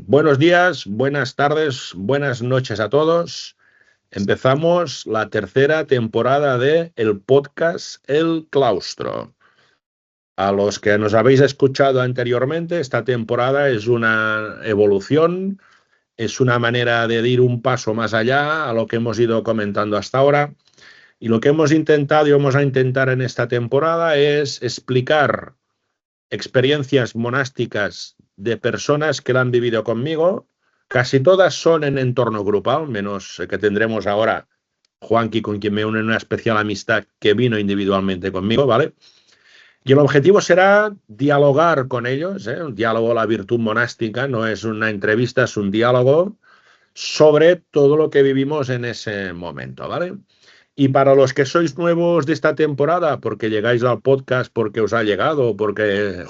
Buenos días, buenas tardes, buenas noches a todos. Empezamos la tercera temporada de el podcast El Claustro. A los que nos habéis escuchado anteriormente, esta temporada es una evolución, es una manera de ir un paso más allá a lo que hemos ido comentando hasta ahora. Y lo que hemos intentado y vamos a intentar en esta temporada es explicar experiencias monásticas de personas que la han vivido conmigo. Casi todas son en entorno grupal, menos que tendremos ahora Juanqui, con quien me une una especial amistad, que vino individualmente conmigo, ¿vale? Y el objetivo será dialogar con ellos, ¿eh? Un diálogo, la virtud monástica, no es una entrevista, es un diálogo sobre todo lo que vivimos en ese momento, ¿vale? Y para los que sois nuevos de esta temporada, porque llegáis al podcast porque os ha llegado, porque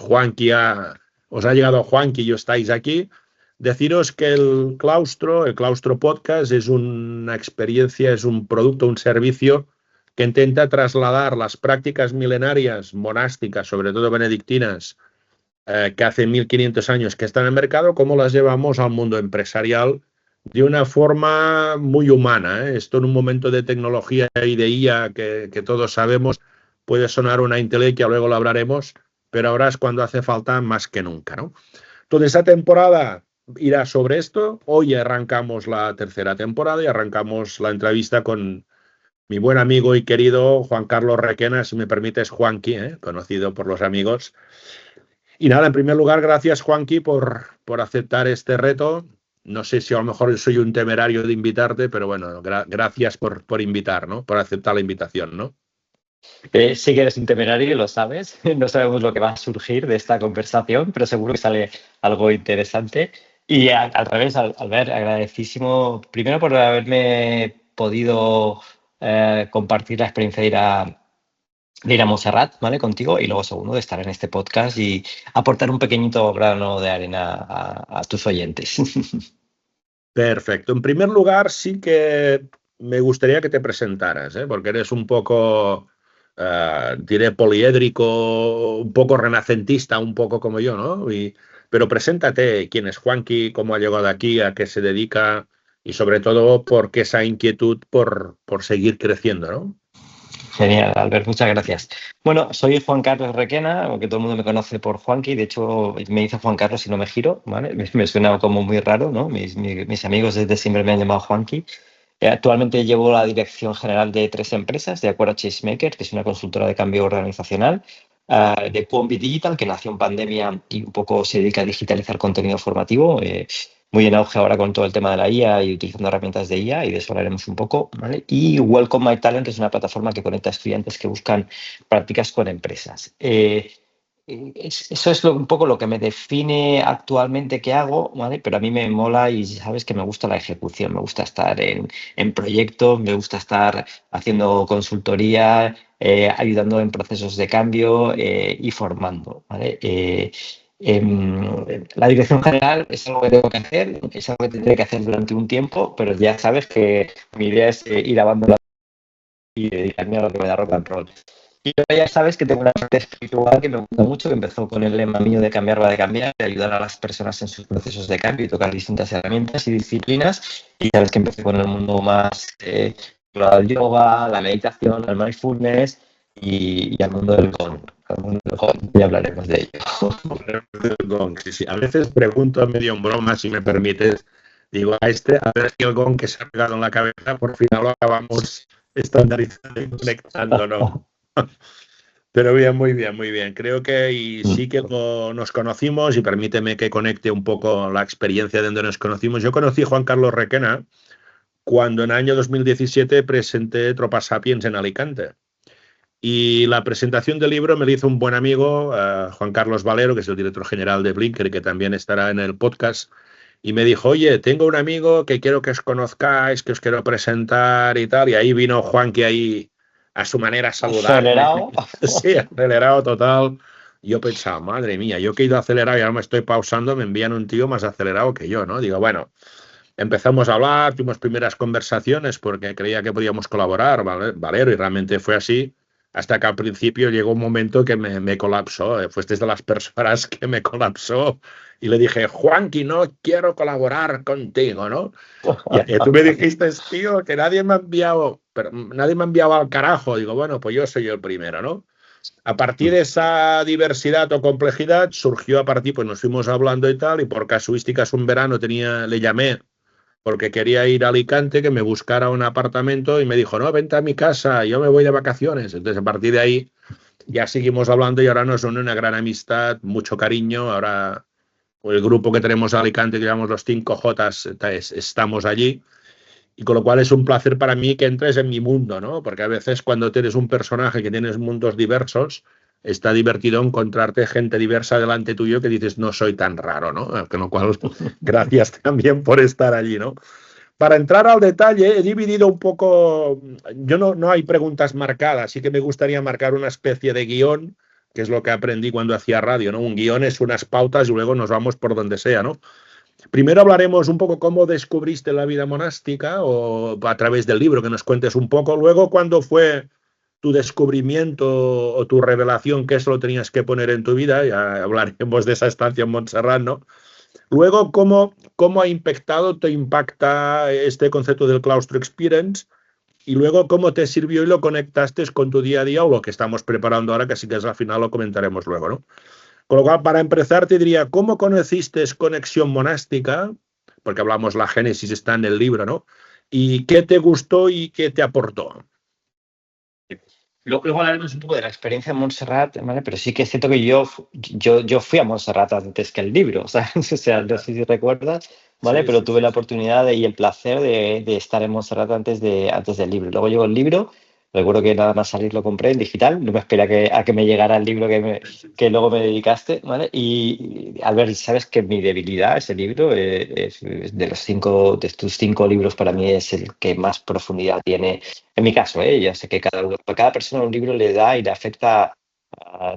os ha llegado Juanqui y estáis aquí, deciros que el Claustro Podcast, es una experiencia, es un producto, un servicio que intenta trasladar las prácticas milenarias monásticas, sobre todo benedictinas, que hace 1500 años que están en el mercado, cómo las llevamos al mundo empresarial de una forma muy humana, ¿eh? Esto en un momento de tecnología y de IA que todos sabemos puede sonar una intelequia, luego lo hablaremos, pero ahora es cuando hace falta más que nunca, ¿no? Entonces, esta temporada irá sobre esto. Hoy arrancamos la tercera temporada y arrancamos la entrevista con mi buen amigo y querido Juan Carlos Requena, si me permites, Juanqui, conocido por los amigos. Y nada, en primer lugar, gracias, Juanqui, por aceptar este reto. No sé si a lo mejor soy un temerario de invitarte, pero bueno, gracias por invitar, ¿no? Por aceptar la invitación, ¿no? Sí que eres un temerario, lo sabes. No sabemos lo que va a surgir de esta conversación, pero seguro que sale algo interesante. Y al revés, Albert, agradecidísimo primero por haberme podido compartir la experiencia de ir a Montserrat, ¿vale? Contigo, y luego segundo, de estar en este podcast y aportar un pequeñito grano de arena a tus oyentes. Perfecto. En primer lugar, sí que me gustaría que te presentaras, porque eres un poco, diré, poliédrico, un poco renacentista, un poco como yo, ¿no? Pero preséntate, quién es Juanqui, cómo ha llegado aquí, a qué se dedica y sobre todo por qué esa inquietud por seguir creciendo, ¿no? Genial, Albert, muchas gracias. Bueno, soy Juan Carlos Requena, aunque todo el mundo me conoce por Juanqui. De hecho, me dice Juan Carlos y no me giro, ¿vale? Me suena como muy raro, ¿no? Mis amigos desde siempre me han llamado Juanqui. Actualmente llevo la dirección general de 3 empresas, de Acuerdo Chasemaker, que es una consultora de cambio organizacional, de Pombi Digital, que nació en pandemia y un poco se dedica a digitalizar contenido formativo, muy en auge ahora con todo el tema de la IA y utilizando herramientas de IA, y de eso hablaremos un poco, ¿vale? Y Welcome My Talent, que es una plataforma que conecta a estudiantes que buscan prácticas con empresas. Eso es un poco lo que me define actualmente que hago, ¿vale? Pero a mí me mola y sabes que me gusta la ejecución, me gusta estar en proyectos, me gusta estar haciendo consultoría, ayudando en procesos de cambio y formando, ¿vale? La dirección general es algo que tengo que hacer, es algo que tendré que hacer durante un tiempo, pero ya sabes que mi idea es ir abandonando y dedicarme a lo que me da rock and roll. Y ya sabes que tengo una parte espiritual que me gusta mucho, que empezó con el lema mío de cambiar va de cambiar, de ayudar a las personas en sus procesos de cambio y tocar distintas herramientas y disciplinas. Y sabes que empecé con el mundo más al yoga, la meditación, al mindfulness y al mundo del gong. Al mundo del gong, ya hablaremos de ello. Sí, sí. A veces pregunto medio en broma, si me permites, digo, a ver si el gong que se ha pegado en la cabeza, por fin lo acabamos estandarizando y conectando, ¿no? Pero bien, muy bien, muy bien. Creo que sí que nos conocimos, y permíteme que conecte un poco la experiencia de donde nos conocimos. Yo conocí a Juan Carlos Requena cuando en el año 2017 presenté Tropas Sapiens en Alicante. Y la presentación del libro me la hizo un buen amigo, Juan Carlos Valero, que es el director general de Blinker, que también estará en el podcast, y me dijo, oye, tengo un amigo que quiero que os conozcáis, que os quiero presentar y tal. Y ahí vino Juanqui ahí a su manera a saludarme. ¿Acelerado? Sí, acelerado total. Yo pensaba, madre mía, yo que he ido acelerado y ahora me estoy pausando, me envían un tío más acelerado que yo, ¿no? Digo, bueno, empezamos a hablar, tuvimos primeras conversaciones porque creía que podíamos colaborar, Valero, y realmente fue así. hasta que al principio llegó un momento que me colapsó. Fuiste de las personas que me colapsó y le dije, Juanqui, no quiero colaborar contigo, ¿no? Y tú me dijiste, tío, que nadie me ha enviado, pero nadie me ha enviado al carajo. Digo, bueno, pues yo soy el primero, ¿no? A partir de esa diversidad o complejidad surgió a partir, pues nos fuimos hablando y tal, y por casuísticas un verano le llamé porque quería ir a Alicante, que me buscara un apartamento y me dijo, no, vente a mi casa, yo me voy de vacaciones. Entonces a partir de ahí ya seguimos hablando y ahora nos une una gran amistad, mucho cariño. Ahora el grupo que tenemos a Alicante, que llamamos los 5J, estamos allí. Y con lo cual es un placer para mí que entres en mi mundo, ¿no? Porque a veces cuando tienes un personaje que tienes mundos diversos, está divertido encontrarte gente diversa delante tuyo que dices, no soy tan raro, ¿no? Con lo cual, gracias también por estar allí, ¿no? Para entrar al detalle, he dividido un poco, yo no hay preguntas marcadas, sí que me gustaría marcar una especie de guión, que es lo que aprendí cuando hacía radio, ¿no? Un guión es unas pautas y luego nos vamos por donde sea, ¿no? Primero hablaremos un poco cómo descubriste la vida monástica o a través del libro, que nos cuentes un poco. Luego, cuándo fue tu descubrimiento o tu revelación, qué es lo tenías que poner en tu vida. Ya hablaremos de esa estancia en Montserrat, ¿no? Luego, cómo ha impactado, te impacta este concepto del claustro experience. Y luego, cómo te sirvió y lo conectaste con tu día a día o lo que estamos preparando ahora, que así que es al final lo comentaremos luego, ¿no? Con lo cual, para empezar, te diría, ¿cómo conociste Conexión Monástica? Porque hablamos, la génesis está en el libro, ¿no? ¿Y qué te gustó y qué te aportó? Luego hablaremos un poco de la experiencia en Montserrat, ¿vale? Pero sí que es cierto que yo fui a Montserrat antes que el libro, ¿sabes? O sea, no sé si recuerdas, ¿vale? Sí, Pero sí, tuve sí, la sí. oportunidad y el placer de estar en Montserrat antes del libro. Luego llegó el libro, recuerdo que nada más salir lo compré en digital, no me esperé a que me llegara el libro que luego me dedicaste, ¿vale? Y Albert, sabes que mi debilidad, ese libro, es de tus 5 libros, para mí es el que más profundidad tiene. En mi caso, ya sé que cada persona un libro le da y le afecta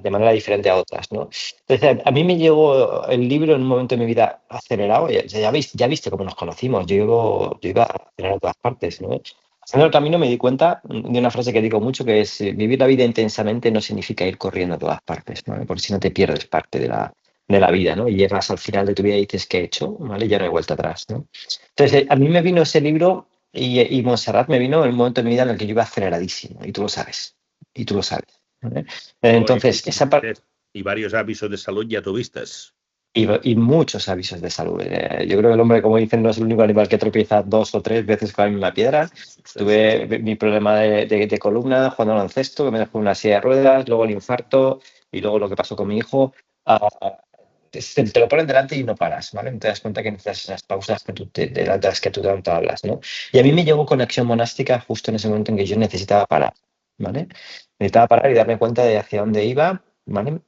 de manera diferente a otras, ¿no? Entonces, a mí me llegó el libro en un momento de mi vida acelerado. Ya viste cómo nos conocimos. Yo iba acelerado a todas partes, ¿no? Haciendo el camino me di cuenta de una frase que digo mucho, que es vivir la vida intensamente no significa ir corriendo a todas partes, ¿no? Porque si no te pierdes parte de la vida, ¿no? Y llegas al final de tu vida y dices, ¿qué he hecho? ¿Vale? Ya no hay vuelta atrás, ¿no? Entonces, a mí me vino ese libro y Montserrat me vino en un momento de mi vida en el que yo iba aceleradísimo, y tú lo sabes, y tú lo sabes, ¿vale? Entonces, esa parte, Y varios avisos de salud ya tuviste. y muchos avisos de salud. Yo creo que el hombre, como dicen, no es el único animal que tropieza 2 o 3 veces con la misma piedra. Sí, sí, Tuve sí. mi problema de columna jugando al baloncesto, que me dejó una silla de ruedas, luego el infarto y luego lo que pasó con mi hijo. Te lo ponen delante y no paras, ¿vale? Te das cuenta que necesitas esas pausas de las que tú tanto hablas, ¿no? Y a mí me llegó conexión monástica justo en ese momento en que yo necesitaba parar, ¿vale? Necesitaba parar y darme cuenta de hacia dónde iba, ¿vale?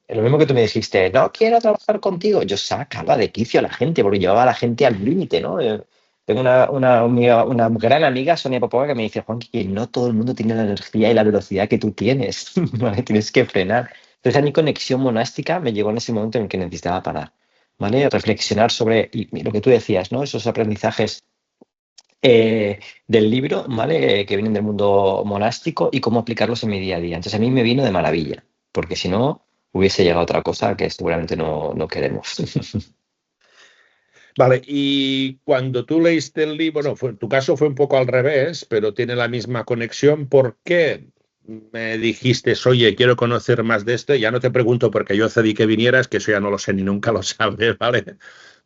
Lo mismo que tú me dijiste, no quiero trabajar contigo. Yo sacaba de quicio a la gente porque llevaba a la gente al límite, ¿no? Tengo una gran amiga, Sonia Popova, que me dice, Juan, que no todo el mundo tiene la energía y la velocidad que tú tienes, ¿vale? Tienes que frenar. Entonces, a mi conexión monástica me llegó en ese momento en el que necesitaba parar, ¿vale? Reflexionar sobre y lo que tú decías, ¿no? Esos aprendizajes del libro, ¿vale? Que vienen del mundo monástico y cómo aplicarlos en mi día a día. Entonces, a mí me vino de maravilla, porque si no, hubiese llegado a otra cosa que seguramente no queremos. Vale, y cuando tú leíste el libro, bueno, en tu caso fue un poco al revés, pero tiene la misma conexión. ¿Por qué me dijiste, oye, quiero conocer más de esto? Ya no te pregunto porque yo cedí que vinieras, que eso ya no lo sé ni nunca lo sabré, ¿vale?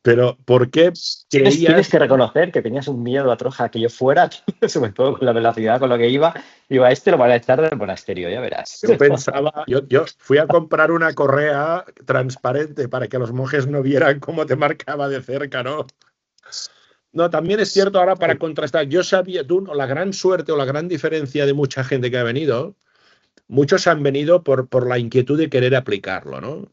Pero ¿por qué Tienes creías? que reconocer que tenías un miedo a Troja que yo fuera, sobre todo con la velocidad con lo que iba. Iba, este lo van a echar del monasterio, ya verás. Yo pensaba, yo fui a comprar una correa transparente para que los monjes no vieran cómo te marcaba de cerca, ¿no? No, también es cierto ahora para contrastar. Yo sabía, tú, la gran suerte o la gran diferencia de mucha gente que ha venido, muchos han venido por la inquietud de querer aplicarlo, ¿no?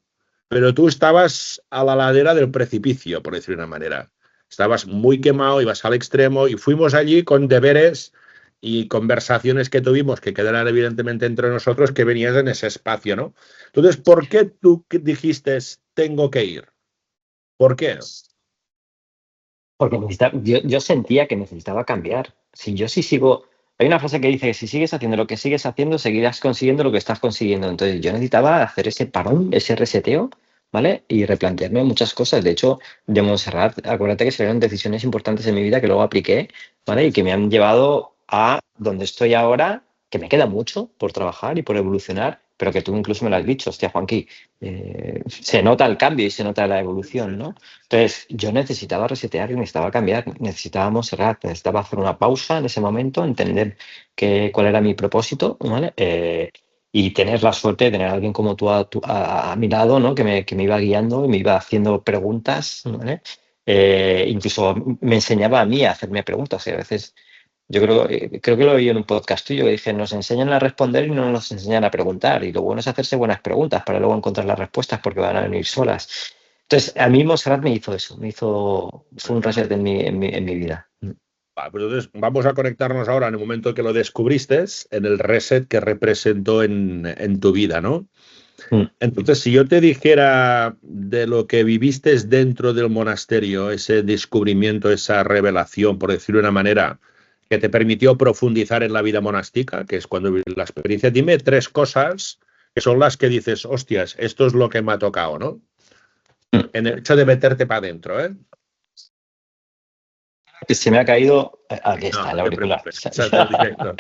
Pero tú estabas a la ladera del precipicio, por decir de una manera. Estabas muy quemado, ibas al extremo y fuimos allí con deberes y conversaciones que tuvimos que quedaran evidentemente entre nosotros que venías en ese espacio, ¿no? Entonces, ¿por qué tú dijiste tengo que ir? ¿Por qué? Porque yo sentía que necesitaba cambiar. Si yo sí sigo Hay una frase que dice que si sigues haciendo lo que sigues haciendo, seguirás consiguiendo lo que estás consiguiendo. Entonces yo necesitaba hacer ese parón, ese reseteo, ¿vale? Y replantearme muchas cosas. De hecho, de Montserrat, acuérdate que salieron decisiones importantes en mi vida que luego apliqué, ¿vale? Y que me han llevado a donde estoy ahora, que me queda mucho por trabajar y por evolucionar, pero que tú incluso me lo has dicho, hostia, Juanqui, se nota el cambio y se nota la evolución, ¿no? Entonces, yo necesitaba resetear y necesitaba cambiar, necesitaba Montserrat, necesitaba hacer una pausa en ese momento, entender cuál era mi propósito, ¿vale? Y tener la suerte de tener a alguien como tú a mi lado, ¿no? Que me iba guiando y me iba haciendo preguntas, ¿vale? Incluso me enseñaba a mí a hacerme preguntas, y a veces yo creo que lo oí en un podcast tuyo que dije, nos enseñan a responder y no nos enseñan a preguntar. Y lo bueno es hacerse buenas preguntas para luego encontrar las respuestas porque van a venir solas. Entonces, a mí Montserrat me hizo eso, fue un reset en mi vida. Pues entonces vamos a conectarnos ahora en el momento que lo descubriste, en el reset que representó en tu vida, ¿no? Mm. Entonces, si yo te dijera de lo que viviste dentro del monasterio, ese descubrimiento, esa revelación, por decirlo de una manera, que te permitió profundizar en la vida monástica, que es cuando viví la experiencia, dime 3 cosas que son las que dices, hostias, esto es lo que me ha tocado, ¿no? En el hecho de meterte para adentro, ¿eh? Que se me ha caído. Aquí No, está el no te auricular. preocupes, cosas del directo.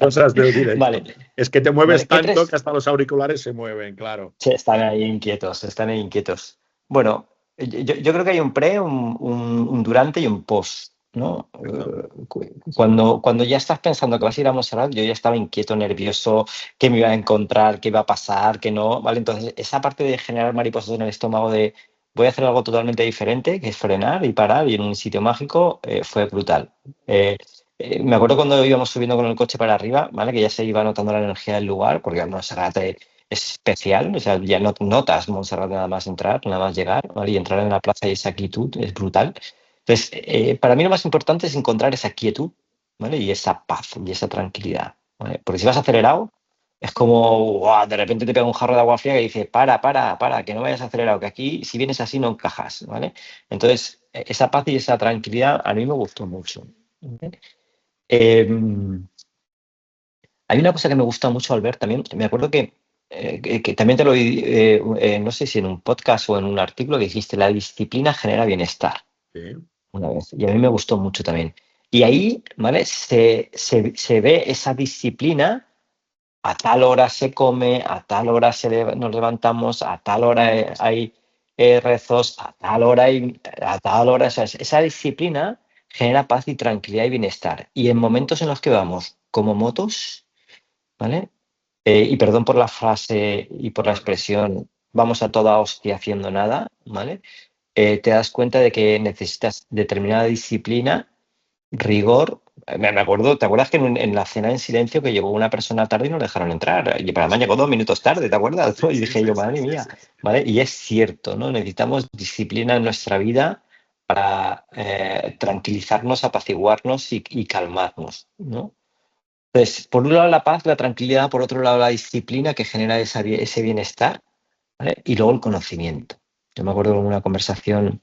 Cosas del directo. Vale, Es que te mueves vale. ¿Qué tanto tres? que hasta los auriculares se mueven, claro. Sí, están ahí inquietos, están ahí inquietos. Bueno, yo creo que hay un pre, un durante y un post, ¿no? Perfecto. Cuando ya estás pensando que vas a ir a Montserrat, yo ya estaba inquieto, nervioso, qué me iba a encontrar, qué iba a pasar, qué no, ¿vale? Entonces, esa parte de generar mariposas en el estómago de voy a hacer algo totalmente diferente, que es frenar y parar y en un sitio mágico, fue brutal. Me acuerdo cuando íbamos subiendo con el coche para arriba, ¿vale? Que ya se iba notando la energía del lugar, porque Montserrat es especial, o sea, ya no notas Montserrat nada más entrar, nada más llegar, ¿vale? Y entrar en la plaza y esa quietud es brutal. Entonces, para mí lo más importante es encontrar esa quietud, ¿vale? Y esa paz y esa tranquilidad, ¿vale? Porque si vas acelerado, es como, ¡guau! De repente te pega un jarro de agua fría que dice, para, que no vayas acelerado, que aquí si vienes así no encajas, ¿vale? Entonces, esa paz y esa tranquilidad a mí me gustó mucho, ¿vale? Hay una cosa que me gusta mucho al ver también, me acuerdo que también te lo oí, no sé si en un podcast o en un artículo que dijiste, la disciplina genera bienestar, Sí. una vez, y a mí me gustó mucho también. Y ahí, ¿vale? Se ve esa disciplina, a tal hora se come, a tal hora nos levantamos, a tal hora hay rezos, a tal hora, o sea, esa disciplina genera paz y tranquilidad y bienestar. Y en momentos en los que vamos como motos, ¿vale? Y perdón por la frase y por la No, no. expresión, vamos a toda hostia haciendo nada, ¿vale? Te das cuenta de que necesitas determinada disciplina, rigor. Me acuerdo, ¿te acuerdas que en la cena en silencio que llegó una persona tarde y no le dejaron entrar? Y para mí llegó 2 minutos tarde, ¿te acuerdas? Sí, Y sí, dije sí, yo, sí, madre sí, mía, sí. ¿vale? Y es cierto, ¿no? Necesitamos disciplina en nuestra vida para tranquilizarnos, apaciguarnos y calmarnos, ¿no? Entonces, por un lado la paz, la tranquilidad, por otro lado la disciplina que genera ese bienestar, ¿vale? Y luego el conocimiento. Yo me acuerdo de una conversación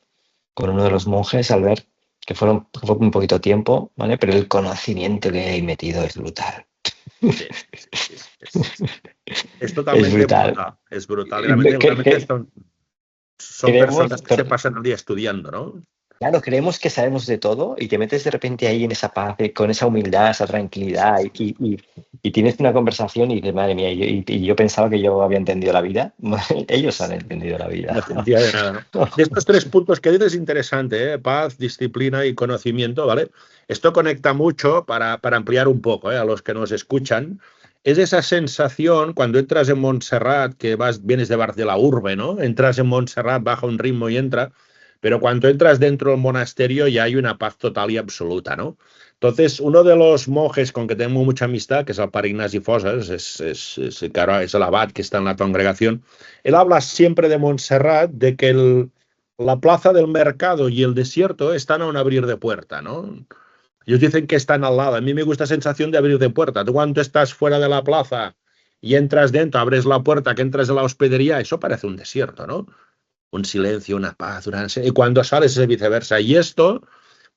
con uno de los monjes, al ver que fue un poquito tiempo, ¿vale? Pero el conocimiento que hay metido es brutal. Sí, sí, sí. Es Es totalmente brutal. brutal. Es brutal. Y realmente son Creemos, personas que se pasan el día estudiando, ¿no? claro, creemos que sabemos de todo y te metes de repente ahí en esa paz, con esa humildad, esa tranquilidad y tienes una conversación y dices, madre mía, y yo pensaba que yo había entendido la vida. Ellos han entendido la No vida. te entendía de nada, ¿no? De estos 3 puntos que dices es interesante, ¿eh? Paz, disciplina y conocimiento, ¿vale? Esto conecta mucho para ampliar un poco, ¿eh? A los que nos escuchan. Es esa sensación cuando entras en Montserrat, que vienes de la urbe, ¿no? Entras en Montserrat, baja un ritmo y entra, pero cuando entras dentro del monasterio ya hay una paz total y absoluta, ¿no? Entonces, uno de los monjes con que tengo mucha amistad, que es el Pare Ignasi Foses, claro, es el abad que está en la congregación, él habla siempre de Montserrat, de que la plaza del mercado y el desierto están a un abrir de puerta, ¿no? Ellos dicen que están al lado. A mí me gusta la sensación de abrir de puerta. Tú cuando estás fuera de la plaza y entras dentro, abres la puerta, que entras en la hospedería, eso parece un desierto, ¿no? Un silencio, una paz, y cuando sales es viceversa. Y esto,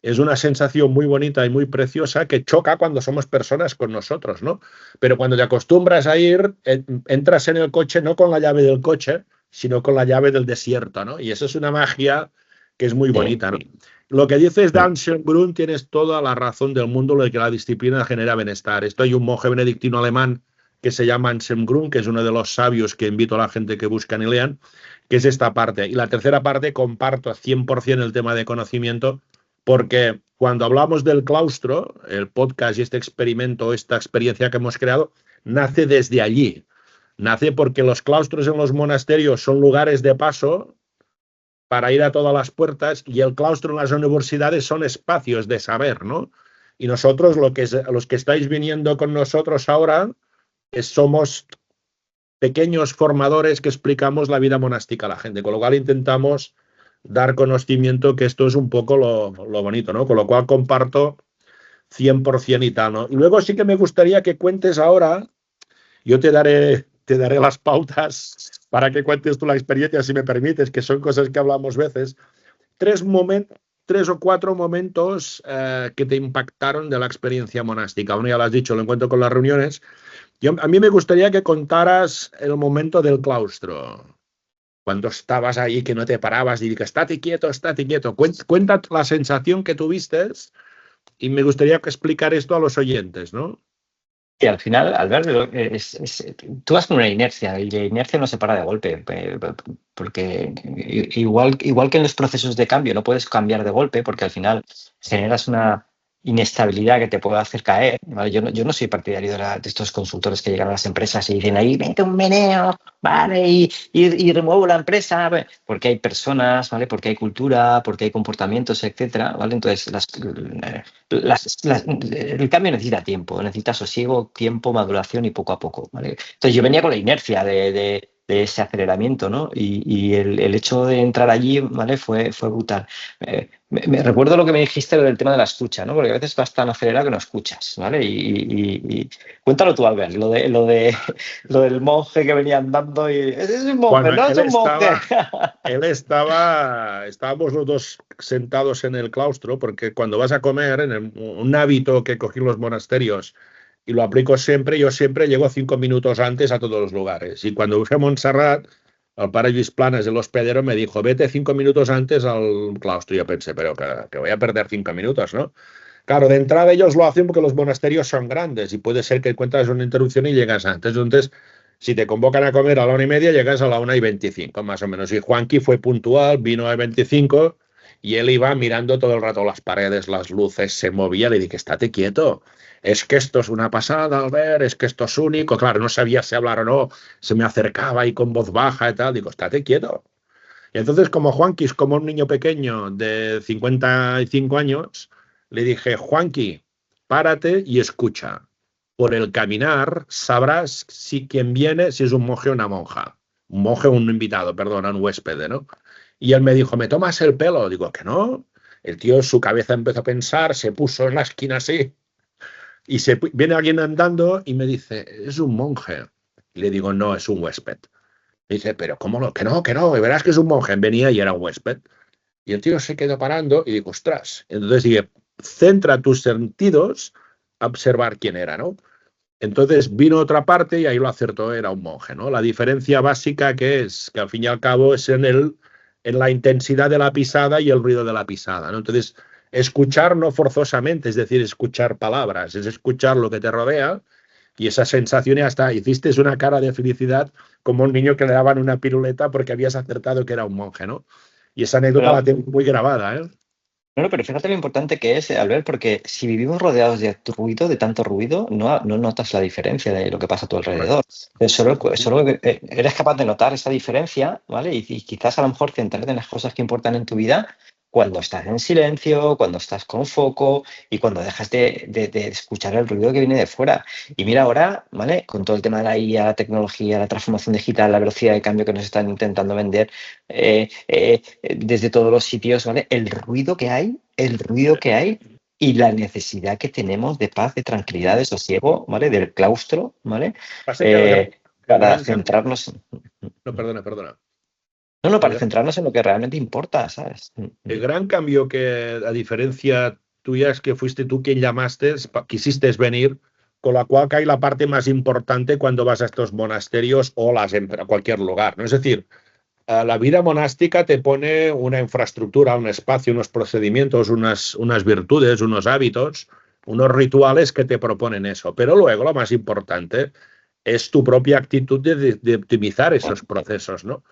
es una sensación muy bonita y muy preciosa que choca cuando somos personas con nosotros, ¿no? Pero cuando te acostumbras a ir, entras en el coche no con la llave del coche, sino con la llave del desierto, ¿no? Y eso es una magia que es muy bonita, ¿no? Lo que dices de Anselm Grün, tienes toda la razón del mundo, lo de que la disciplina genera bienestar. Esto hay un monje benedictino alemán que se llama Anselm Grün, que es uno de los sabios que invito a la gente que buscan y lean, que es esta parte. Y la tercera parte, comparto 100% el tema de conocimiento, porque cuando hablamos del claustro, el podcast y este experimento, esta experiencia que hemos creado, nace desde allí. Nace porque los claustros en los monasterios son lugares de paso para ir a todas las puertas y el claustro en las universidades son espacios de saber, ¿no? Y nosotros, los que estáis viniendo con nosotros ahora, somos pequeños formadores que explicamos la vida monástica a la gente, con lo cual intentamos dar conocimiento, que esto es un poco lo bonito, ¿no? Con lo cual comparto 100% y tal, ¿no? Y luego sí que me gustaría que cuentes ahora, yo te daré las pautas para que cuentes tú la experiencia, si me permites, que son cosas que hablamos veces. Tres o cuatro momentos que te impactaron de la experiencia monástica. Uno ya lo has dicho, lo encuentro con las reuniones. A mí me gustaría que contaras el momento del claustro, cuando estabas ahí, que no te parabas y que estate quieto, estate quieto. Cuenta la sensación que tuviste y me gustaría explicar esto a los oyentes, ¿no? Y al final, Albert, tú vas con una inercia y la inercia no se para de golpe, porque igual que en los procesos de cambio no puedes cambiar de golpe porque al final generas una inestabilidad que te puede hacer caer, ¿vale? Yo no soy partidario de estos consultores que llegan a las empresas y dicen ahí, vente un meneo, ¿vale? Y remuevo la empresa, ¿vale? Porque hay personas, ¿vale? Porque hay cultura, porque hay comportamientos, etcétera, ¿vale? Entonces, el cambio necesita tiempo, necesita sosiego, tiempo, maduración y poco a poco, ¿vale? Entonces yo venía con la inercia de ese aceleramiento, ¿no? Y el hecho de entrar allí, ¿vale? Fue brutal. Me recuerdo lo que me dijiste del tema de la escucha, ¿no? Porque a veces vas tan acelerado que no escuchas, ¿vale? Y cuéntalo tú, Albert, lo del monje que venía andando y es un monje, Bueno, no es un monje. estábamos los dos sentados en el claustro, porque cuando vas a comer, un hábito que cogí en los monasterios y lo aplico siempre, yo siempre llego 5 minutos antes a todos los lugares. Y cuando fui a Montserrat, el pare Lluís Planas, el hospedero, me dijo, vete 5 minutos antes al claustro. Y yo pensé, pero que voy a perder 5 minutos, ¿no? Claro, de entrada ellos lo hacen porque los monasterios son grandes y puede ser que encuentres una interrupción y llegas antes. Entonces, si te convocan a comer a la 1:30, llegas a la 1:25, más o menos. Y Juanqui fue puntual, vino a 25 y él iba mirando todo el rato las paredes, las luces, se movía. Le dije, estate quieto. Es que esto es una pasada, Albert, es que esto es único. Claro, no sabía si hablar o no. Se me acercaba y con voz baja y tal. Digo, estate quieto. Y entonces, como Juanqui es como un niño pequeño de 55 años, le dije, Juanqui, párate y escucha. Por el caminar sabrás si quien viene, si es un monje o una monja. Un monje o un invitado, perdona, un huésped, ¿no? Y él me dijo, ¿me tomas el pelo? Digo, que no. El tío, su cabeza empezó a pensar, se puso en la esquina así, y viene alguien andando y me dice, es un monje. Y le digo, no, es un huésped. Dice, pero ¿cómo no? Que no, y verás que es un monje. Venía y era un huésped. Y el tío se quedó parando y digo, ostras. Entonces dije, centra tus sentidos a observar quién era, ¿no? Entonces vino otra parte y ahí lo acertó, era un monje, ¿no? La diferencia básica que es, que al fin y al cabo es en la intensidad de la pisada y el ruido de la pisada, ¿no? Entonces, escuchar no forzosamente, es decir, escuchar palabras, es escuchar lo que te rodea y esa sensación y hasta hiciste una cara de felicidad como un niño que le daban una piruleta porque habías acertado que era un monje, ¿no? Y esa anécdota la tengo muy grabada, ¿eh? No, pero fíjate lo importante que es, Albert, porque si vivimos rodeados de ruido, de tanto ruido, no notas la diferencia de lo que pasa a tu alrededor. Solo eres capaz de notar esa diferencia, ¿vale? Y quizás a lo mejor centrarte en las cosas que importan en tu vida cuando estás en silencio, cuando estás con foco y cuando dejas de escuchar el ruido que viene de fuera. Y mira ahora, ¿vale? Con todo el tema de la IA, la tecnología, la transformación digital, la velocidad de cambio que nos están intentando vender, desde todos los sitios, ¿vale? El ruido que hay y la necesidad que tenemos de paz, de tranquilidad, de sosiego, ¿vale? Del claustro, ¿vale? Para centrarnos. No, perdona. No, El, para centrarnos en lo que realmente importa, ¿sabes? el gran cambio que, a diferencia tuya, es que fuiste tú quien llamaste, quisiste venir, con la cual cae la parte más importante cuando vas a estos monasterios o a cualquier lugar, ¿no? Es decir, la vida monástica te pone una infraestructura, un espacio, unos procedimientos, unas virtudes, unos hábitos, unos rituales que te proponen eso. Pero luego lo más importante es tu propia actitud de optimizar esos procesos, ¿no?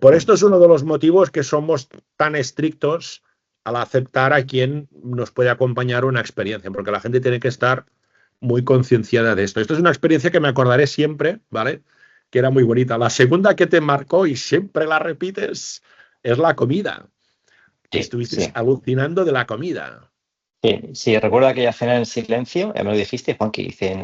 Por esto es uno de los motivos que somos tan estrictos al aceptar a quien nos puede acompañar una experiencia, porque la gente tiene que estar muy concienciada de esto. Esto es una experiencia que me acordaré siempre, ¿vale? Que era muy bonita. La segunda que te marcó y siempre la repites es la comida, que Sí, estuviste sí. alucinando de la comida. Sí, sí, recuerdo aquella cena en silencio, ya me lo dijiste, Juanqui, dice,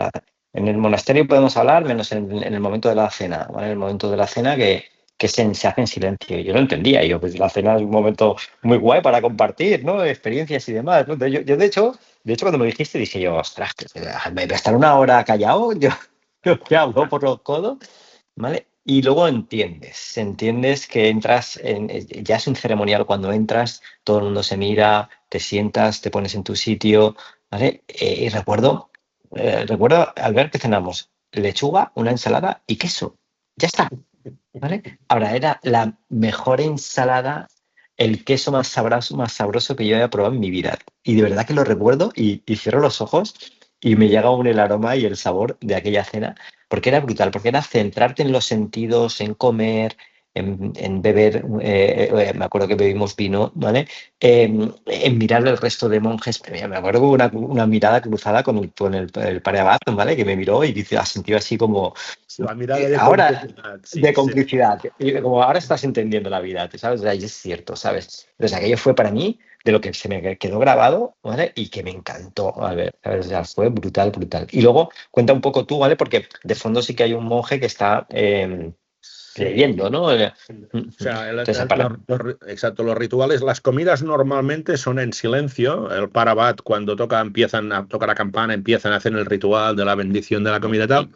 en el monasterio podemos hablar menos en el momento de la cena, ¿vale? En el momento de la cena que se hace en silencio. Y yo lo entendía, y yo, pues la cena es un momento muy guay para compartir, ¿no? Experiencias y demás, ¿no? Entonces, de hecho, cuando me dijiste, dije yo, ostras, me voy a estar una hora callado, yo que hablo por los codos, ¿vale? Y luego entiendes que entras, ya es un ceremonial cuando entras, todo el mundo se mira, te sientas, te pones en tu sitio, ¿vale? Y recuerdo al ver que cenamos lechuga, una ensalada y queso. Ya está, ¿vale? Ahora, era la mejor ensalada, el queso más sabroso que yo haya probado en mi vida. Y de verdad que lo recuerdo y cierro los ojos y me llega aún el aroma y el sabor de aquella cena, porque era brutal, porque era centrarte en los sentidos, en comer, en beber, me acuerdo que bebimos vino, ¿vale? En mirar al resto de monjes, me acuerdo que hubo una mirada cruzada con el padre Abad, ¿vale? Que me miró y dice, ha sentido así como, La mirada de ahora, complicidad, de sí, sí. complicidad. Y como ahora estás entendiendo la vida, ¿sabes? O sea, y es cierto, ¿sabes? Entonces aquello fue para mí de lo que se me quedó grabado, ¿vale? Y que me encantó, a ver, ¿sabes? O sea, fue brutal, brutal. Y luego cuenta un poco tú, ¿vale? Porque de fondo sí que hay un monje que está Sí. leyendo, ¿no? O sea, Entonces, para... exacto, los rituales, las comidas normalmente son en silencio. El Parabat, cuando empiezan a tocar la campana, empiezan a hacer el ritual de la bendición de la comida y tal.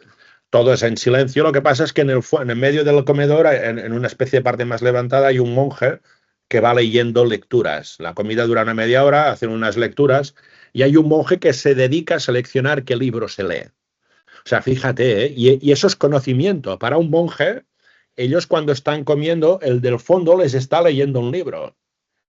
Todo es en silencio. Lo que pasa es que en el medio del comedor, en una especie de parte más levantada, hay un monje que va leyendo lecturas. La comida dura una media hora, hacen unas lecturas, y hay un monje que se dedica a seleccionar qué libro se lee. O sea, fíjate, ¿eh? Y eso es conocimiento. Para un monje, ellos cuando están comiendo, el del fondo les está leyendo un libro.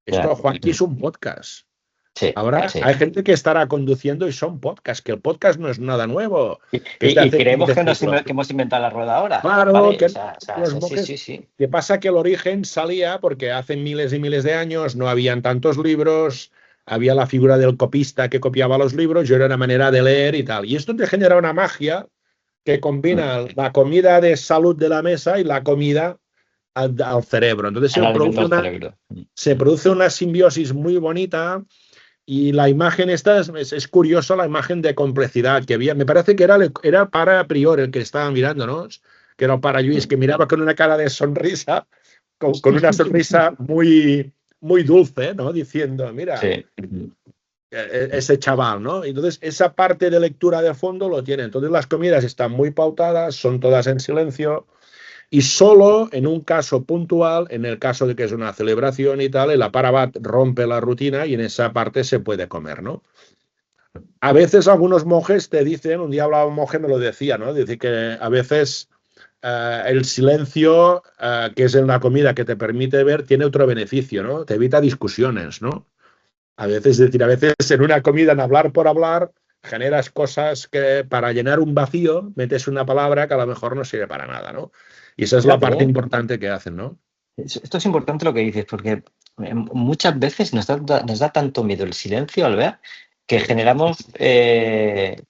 Ya, Esto, Juanqui, es un podcast. sí, Ahora sí. hay gente que estará conduciendo y son podcasts, que el podcast no es nada nuevo, Y, que es de y hace creemos 15 que, siglos. que hemos inventado la rueda ahora, Claro, ¿vale? que O sea, los sí, monjes. sí, sí. ¿Qué pasa? Que el origen salía porque hace miles y miles de años no habían tantos libros, había la figura del copista que copiaba los libros, y era una manera de leer y tal. Y esto te genera una magia que combina la comida de salud de la mesa y la comida al cerebro. Entonces El alimento del cerebro. se produce una simbiosis muy bonita, y la imagen esta es curiosa, la imagen de complejidad que había. Me parece que era para Prior el que estaba mirándonos, que era para Lluís, que miraba con una cara de sonrisa, con una sonrisa muy, muy dulce, ¿no? Diciendo, mira, Sí. ese chaval, ¿no? Entonces, esa parte de lectura de fondo lo tiene. Entonces, las comidas están muy pautadas, son todas en silencio, y solo en un caso puntual, en el caso de que es una celebración y tal, el aparabat rompe la rutina y en esa parte se puede comer, ¿no? A veces algunos monjes te dicen, un día hablaba un monje, me lo decía, ¿no? Dice que a veces el silencio, que es en la comida que te permite ver, tiene otro beneficio, ¿no? Te evita discusiones, ¿no? A veces, es decir, a veces en una comida, en hablar por hablar, generas cosas que para llenar un vacío metes una palabra que a lo mejor no sirve para nada, ¿no? Y esa es la Fíjate, parte ¿eh? importante que hacen, ¿no? Esto es importante lo que dices, porque muchas veces nos da tanto miedo el silencio, Albert, que generamos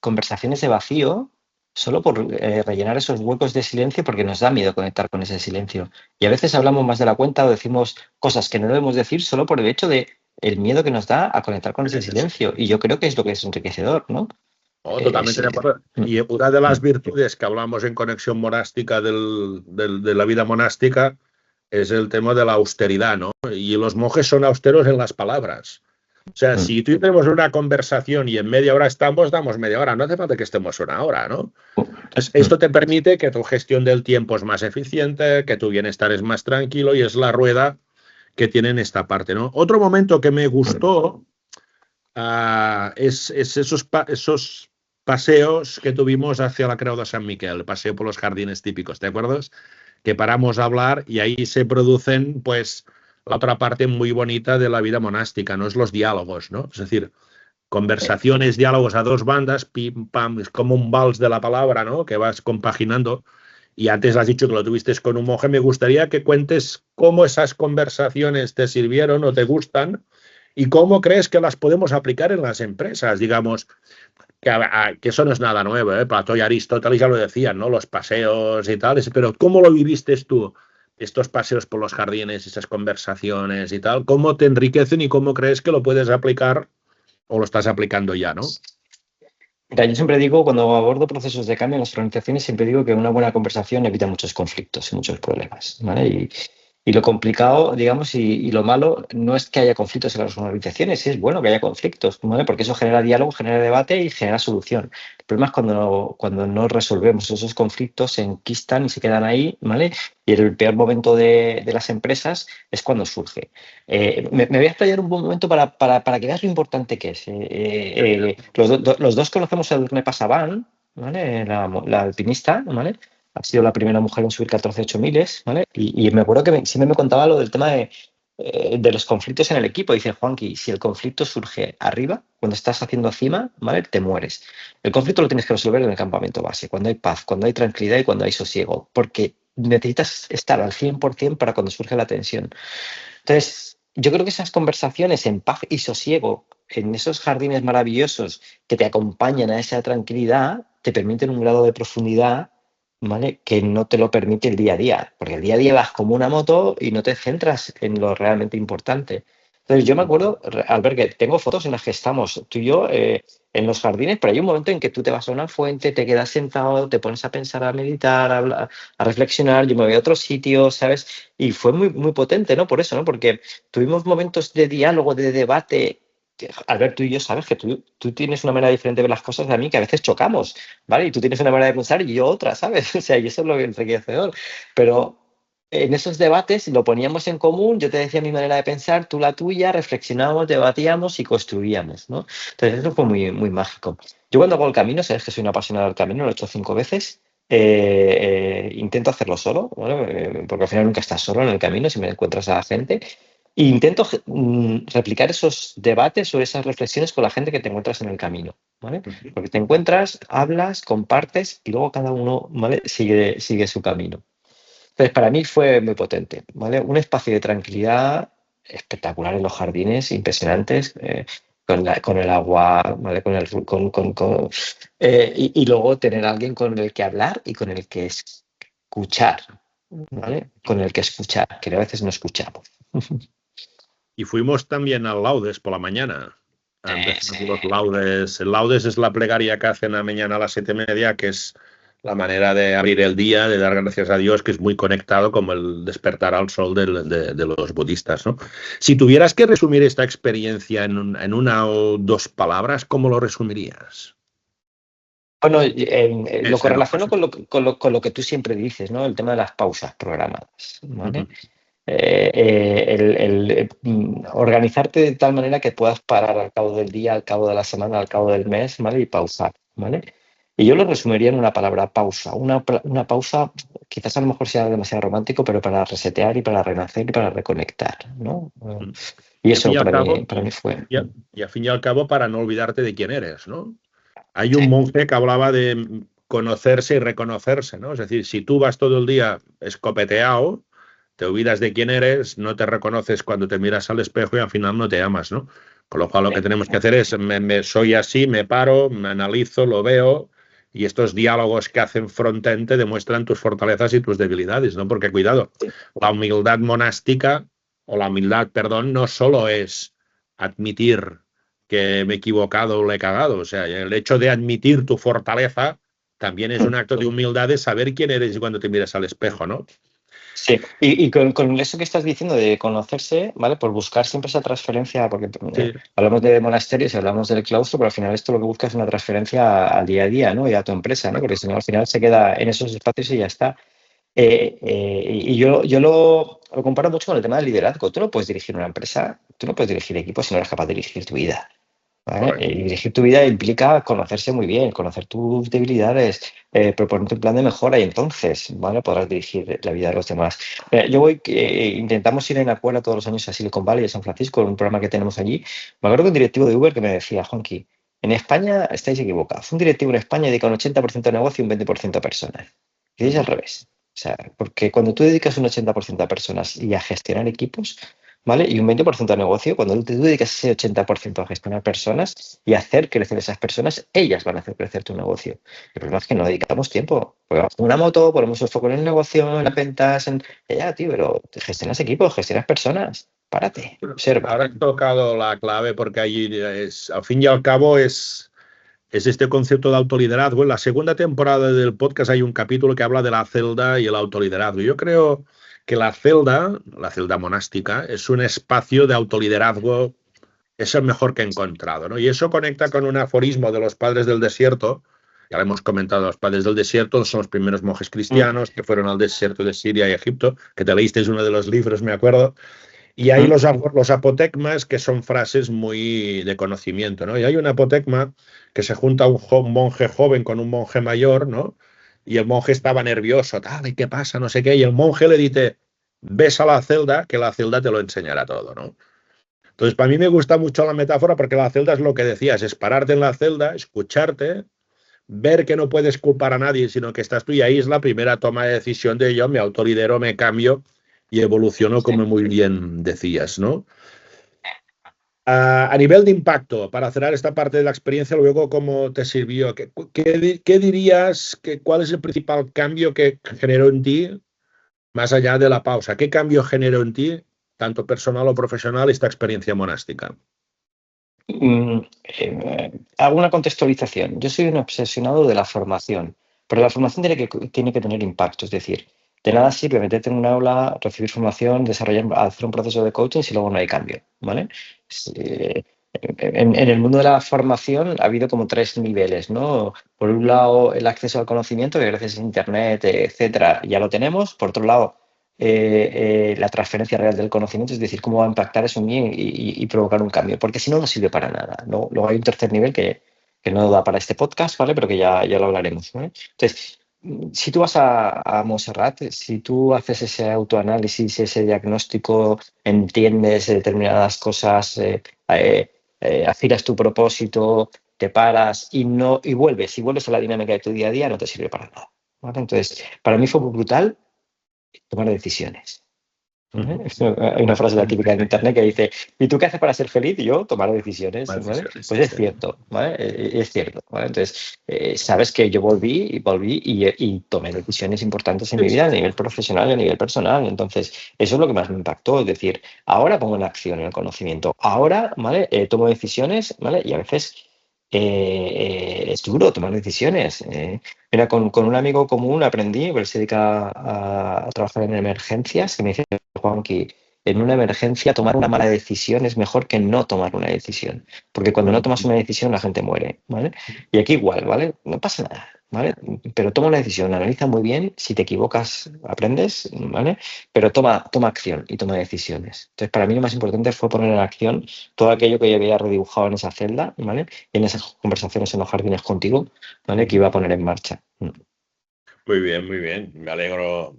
conversaciones de vacío solo por rellenar esos huecos de silencio porque nos da miedo conectar con ese silencio. Y a veces hablamos más de la cuenta o decimos cosas que no debemos decir solo por el hecho de el miedo que nos da a conectar con ese silencio. Y yo creo que es lo que es enriquecedor, ¿no? Oh, Es, totalmente de acuerdo. Y una de las virtudes que hablamos en conexión monástica de la vida monástica es el tema de la austeridad, ¿no? Y los monjes son austeros en las palabras. O sea, si tú tenemos una conversación y en media hora estamos, damos media hora. No hace falta que estemos una hora, ¿no? Entonces, esto te permite que tu gestión del tiempo es más eficiente, que tu bienestar es más tranquilo y es la rueda que tiene en esta parte, ¿no? Otro momento que me gustó es esos paseos que tuvimos hacia la Creu de San Miquel, el paseo por los jardines típicos, ¿te acuerdas? Que paramos a hablar y ahí se producen, pues, la otra parte muy bonita de la vida monástica, ¿no? Es los diálogos, ¿no? Es decir, conversaciones, diálogos a dos bandas, pim, pam, es como un vals de la palabra, ¿no? Que vas compaginando. Y antes has dicho que lo tuviste con un monje. Me gustaría que cuentes cómo esas conversaciones te sirvieron o te gustan y cómo crees que las podemos aplicar en las empresas. Digamos, que eso no es nada nuevo, ¿eh? Platón y Aristóteles ya lo decían, ¿no? Los paseos y tal. Pero ¿cómo lo viviste tú? Estos paseos por los jardines, esas conversaciones y tal. ¿Cómo te enriquecen y cómo crees que lo puedes aplicar o lo estás aplicando ya, ¿no? Mira, yo siempre digo, cuando abordo procesos de cambio en las organizaciones, siempre digo que una buena conversación evita muchos conflictos y muchos problemas, ¿vale? Y lo complicado, digamos, y lo malo no es que haya conflictos en las organizaciones, es bueno que haya conflictos, ¿vale? Porque eso genera diálogo, genera debate y genera solución. El problema es cuando no resolvemos esos conflictos, se enquistan y se quedan ahí, ¿vale? Y el peor momento de las empresas es cuando surge. Me voy a explayar un buen momento para que veas lo importante que es. Los dos conocemos a Edurne Pasaban, ¿vale? La alpinista, ¿vale? Ha sido la primera mujer en subir 14 miles, ¿vale? Y me acuerdo que siempre me contaba lo del tema de los conflictos en el equipo. Dice, Juanqui, si el conflicto surge arriba, cuando estás haciendo cima, ¿vale? Te mueres. El conflicto lo tienes que resolver en el campamento base, cuando hay paz, cuando hay tranquilidad y cuando hay sosiego, porque necesitas estar al 100% para cuando surge la tensión. Entonces, yo creo que esas conversaciones en paz y sosiego, en esos jardines maravillosos que te acompañan a esa tranquilidad, te permiten un grado de profundidad, ¿vale? Que no te lo permite el día a día, porque el día a día vas como una moto y no te centras en lo realmente importante. Entonces, yo me acuerdo, Albert, que tengo fotos en las que estamos tú y yo en los jardines, pero hay un momento en que tú te vas a una fuente, te quedas sentado, te pones a pensar, a meditar, a reflexionar, yo me voy a otro sitio, ¿sabes? Y fue muy, muy potente, ¿no? Por eso, ¿no? Porque tuvimos momentos de diálogo, de debate. Albert, tú y yo sabes que tú tienes una manera diferente de ver las cosas de mí, que a veces chocamos, ¿vale? Y tú tienes una manera de pensar y yo otra, ¿sabes? O sea, y eso es lo enriquecedor. Pero en esos debates lo poníamos en común, yo te decía mi manera de pensar, tú la tuya, reflexionábamos, debatíamos y construíamos, ¿no? Entonces eso fue muy, muy mágico. Yo cuando hago el camino, sabes que soy una apasionada del camino, lo he hecho 5 veces. Intento hacerlo solo, ¿vale? Porque al final nunca estás solo en el camino si me encuentras a la gente. E intento replicar esos debates o esas reflexiones con la gente que te encuentras en el camino, ¿vale? Porque te encuentras, hablas, compartes y luego cada uno, ¿vale? Sigue su camino. Entonces, para mí fue muy potente, ¿vale? Un espacio de tranquilidad espectacular en los jardines, impresionantes, con el agua, ¿vale? Y luego tener a alguien con el que hablar y con el que escuchar, ¿vale? Con el que escuchar, que a veces no escuchamos. Y fuimos también al Laudes por la mañana. Empezamos Sí. los Laudes. El Laudes es la plegaria que hacen a la mañana a las 7:30, que es la manera de abrir el día, de dar gracias a Dios, que es muy conectado como el despertar al sol de los budistas, ¿no? Si tuvieras que resumir esta experiencia en una o dos palabras, ¿cómo lo resumirías? Bueno, lo correlaciono con lo que tú siempre dices, ¿no? El tema de las pausas programadas, ¿vale? Organizarte de tal manera que puedas parar al cabo del día, al cabo de la semana, al cabo del mes, ¿vale? Y pausar, ¿vale? Y yo lo resumiría en una palabra, pausa. Una pausa, quizás a lo mejor sea demasiado romántico, pero para resetear y para renacer y para reconectar, ¿no? Y eso para mí fue. Y al fin y al cabo, para no olvidarte de quién eres, ¿no? Hay un monje que hablaba de conocerse y reconocerse, ¿no? Es decir, si tú vas todo el día escopeteado, te olvidas de quién eres, no te reconoces cuando te miras al espejo y al final no te amas, ¿no? Con lo cual lo que tenemos que hacer es, soy así, me paro, me analizo, lo veo, y estos diálogos que hacen frontend te demuestran tus fortalezas y tus debilidades, ¿no? Porque cuidado, la humildad monástica, o la humildad, perdón, no solo es admitir que me he equivocado o le he cagado, o sea, el hecho de admitir tu fortaleza también es un acto de humildad de saber quién eres cuando te miras al espejo, ¿no? Sí, y con eso que estás diciendo de conocerse, ¿vale? Por buscar siempre esa transferencia, porque Sí, hablamos de monasterios y hablamos del claustro, pero al final esto lo que busca es una transferencia al día a día, ¿no? Y a tu empresa, ¿no? Porque si no, al final se queda en esos espacios y ya está. Y yo lo comparo mucho con el tema del liderazgo. Tú no puedes dirigir una empresa, tú no puedes dirigir equipos si no eres capaz de dirigir tu vida. ¿Vale? correcto. Y dirigir tu vida implica conocerse muy bien, conocer tus debilidades, proponerte un plan de mejora y entonces, ¿vale? Podrás dirigir la vida de los demás. Intentamos ir en Acuera todos los años a Silicon Valley, a San Francisco, en un programa que tenemos allí. Me acuerdo que un directivo de Uber que me decía, Juanqui, en España estáis equivocados. Un directivo en España dedica un 80% a negocio y un 20% a personas. Y es al revés. O sea, porque cuando tú dedicas un 80% a personas y a gestionar equipos, ¿vale? Y un 20% a negocio, cuando tú dedicas ese 80% a gestionar personas y a hacer crecer esas personas, ellas van a hacer crecer tu negocio. El problema es que no dedicamos tiempo. Pues una moto, ponemos el foco en el negocio, en las ventas, ya, tío, pero gestionas equipos, gestionas personas. Párate, observa. Ahora has tocado la clave porque allí al fin y al cabo es este concepto de autoliderazgo. En la segunda temporada del podcast hay un capítulo que habla de la celda y el autoliderazgo. Yo creo que la celda monástica, es un espacio de autoliderazgo, es el mejor que he encontrado, ¿no? Y eso conecta con un aforismo de los padres del desierto. Ya lo hemos comentado, los padres del desierto son los primeros monjes Mm, cristianos que fueron al desierto de Siria y Egipto, que te leíste uno de los libros, me acuerdo. Y hay mm, los apotegmas, que son frases muy de conocimiento, ¿no? Y hay un apotegma que se junta un monje joven con un monje mayor, ¿no? Y el monje estaba nervioso, tal, ¿y qué pasa? No sé qué. Y el monje le dice, ves a la celda, que la celda te lo enseñará todo, ¿no? Entonces, para mí me gusta mucho la metáfora porque la celda es lo que decías, es pararte en la celda, escucharte, ver que no puedes culpar a nadie, sino que estás tú, y ahí es la primera toma de decisión de yo me autolidero, me cambio y evoluciono, sí. como muy bien decías, ¿no? A nivel de impacto, para cerrar esta parte de la experiencia, luego, ¿cómo te sirvió? ¿Qué dirías? ¿Cuál es el principal cambio que generó en ti, más allá de la pausa? ¿Qué cambio generó en ti, tanto personal o profesional, esta experiencia monástica? Hago una contextualización. Yo soy un obsesionado de la formación, pero la formación tiene que tener impacto. Es decir, de nada sirve meterte en un aula, recibir formación, desarrollar, hacer un proceso de coaching si luego no hay cambio, ¿vale? En el mundo de la formación ha habido como tres niveles, ¿no? Por un lado, el acceso al conocimiento, que gracias a Internet, etcétera, ya lo tenemos. Por otro lado, la transferencia real del conocimiento, es decir, cómo va a impactar eso en mí y provocar un cambio, porque si no, no sirve para nada. Luego hay un tercer nivel que no da para este podcast, ¿vale? Pero que ya lo hablaremos, ¿vale? Entonces, si tú vas a Montserrat, si tú haces ese autoanálisis, ese diagnóstico, entiendes determinadas cosas, afilas tu propósito, te paras y vuelves a la dinámica de tu día a día, no te sirve para nada, ¿vale? Entonces, para mí fue brutal tomar decisiones. ¿Vale? Ujú. Hay una frase la típica en internet que dice, ¿y tú qué haces para ser feliz? Y yo, tomar decisiones, Más ¿vale? decisiones, Pues es sí. cierto, ¿vale? Es cierto, ¿vale? Entonces, sabes que yo volví y tomé decisiones importantes en Sí, mi sí, vida a sí. nivel profesional y a nivel personal. Entonces, eso es lo que más me impactó, es decir, ahora pongo en acción el conocimiento, ahora, ¿vale? Tomo decisiones, ¿vale? Y a veces es duro tomar decisiones. Mira, con un amigo común aprendí, porque él se dedica a trabajar en emergencias, que me dice, Juanqui, en una emergencia tomar una mala decisión es mejor que no tomar una decisión, porque cuando no tomas una decisión la gente muere, ¿vale? Y aquí igual, ¿vale? No pasa nada, ¿vale? Pero toma una decisión, analiza muy bien, si te equivocas aprendes, ¿vale? Pero toma acción y toma decisiones. Entonces, para mí lo más importante fue poner en acción todo aquello que yo había redibujado en esa celda, ¿vale? Y en esas conversaciones en los jardines contigo, ¿vale? Que Ujú. iba a poner en marcha. Muy bien, muy bien. Me alegro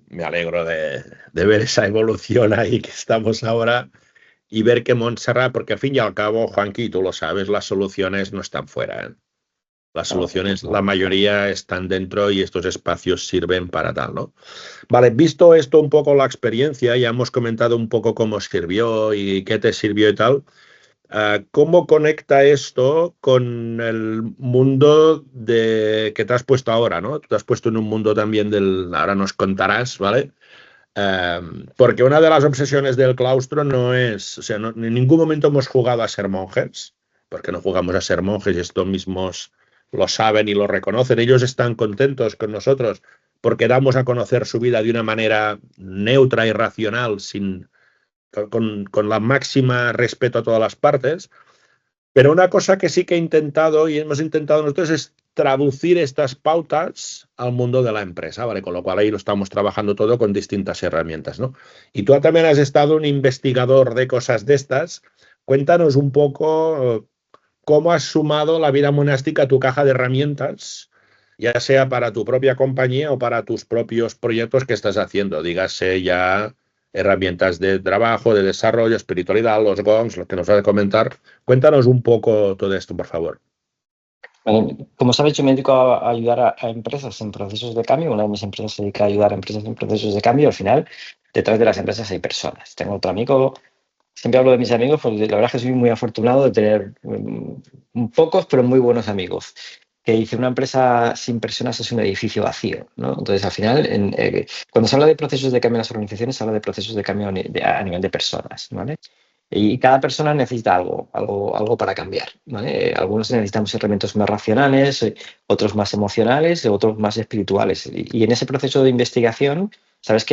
de ver esa evolución ahí que estamos ahora y ver que Montserrat, porque al fin y al cabo, Juanqui, tú lo sabes, las soluciones no están fuera, ¿eh? Las No, soluciones, la mayoría están dentro y estos espacios sirven para tal, ¿no? Vale, visto esto un poco la experiencia, ya hemos comentado un poco cómo sirvió y qué te sirvió y tal. ¿Cómo conecta esto con el mundo que te has puesto ahora, ¿no? Tú te has puesto en un mundo también ahora nos contarás, ¿vale? Eh, Porque una de las obsesiones del claustro no es, o sea, en ningún momento hemos jugado a ser monjes, porque no jugamos a ser monjes y estos mismos lo saben y lo reconocen. Ellos están contentos con nosotros porque damos a conocer su vida de una manera neutra y racional, con la máxima respeto a todas las partes. Pero una cosa que sí que he intentado y hemos intentado nosotros es traducir estas pautas al mundo de la empresa, ¿vale? Con lo cual ahí lo estamos trabajando todo con distintas herramientas, ¿no? Y tú también has estado un investigador de cosas de estas. Cuéntanos un poco cómo has sumado la vida monástica a tu caja de herramientas, ya sea para tu propia compañía o para tus propios proyectos que estás haciendo, dígase ya herramientas de trabajo, de desarrollo, espiritualidad, los gongs, lo que nos vas a comentar. Cuéntanos un poco todo esto, por favor. Bueno, como sabes, yo me dedico a ayudar a empresas en procesos de cambio. Una de mis empresas se dedica a ayudar a empresas en procesos de cambio. Al final, detrás de las empresas hay personas. Tengo otro amigo, siempre hablo de mis amigos, porque la verdad es que soy muy afortunado de tener pocos, pero muy buenos amigos. Que dice, una empresa sin personas es un edificio vacío, ¿no? Entonces, al final, cuando se habla de procesos de cambio en las organizaciones, se habla de procesos de cambio a nivel de personas, ¿vale? Y cada persona necesita algo para cambiar, ¿vale? Algunos necesitamos elementos más racionales, otros más emocionales, otros más espirituales. Y en ese proceso de investigación, sabes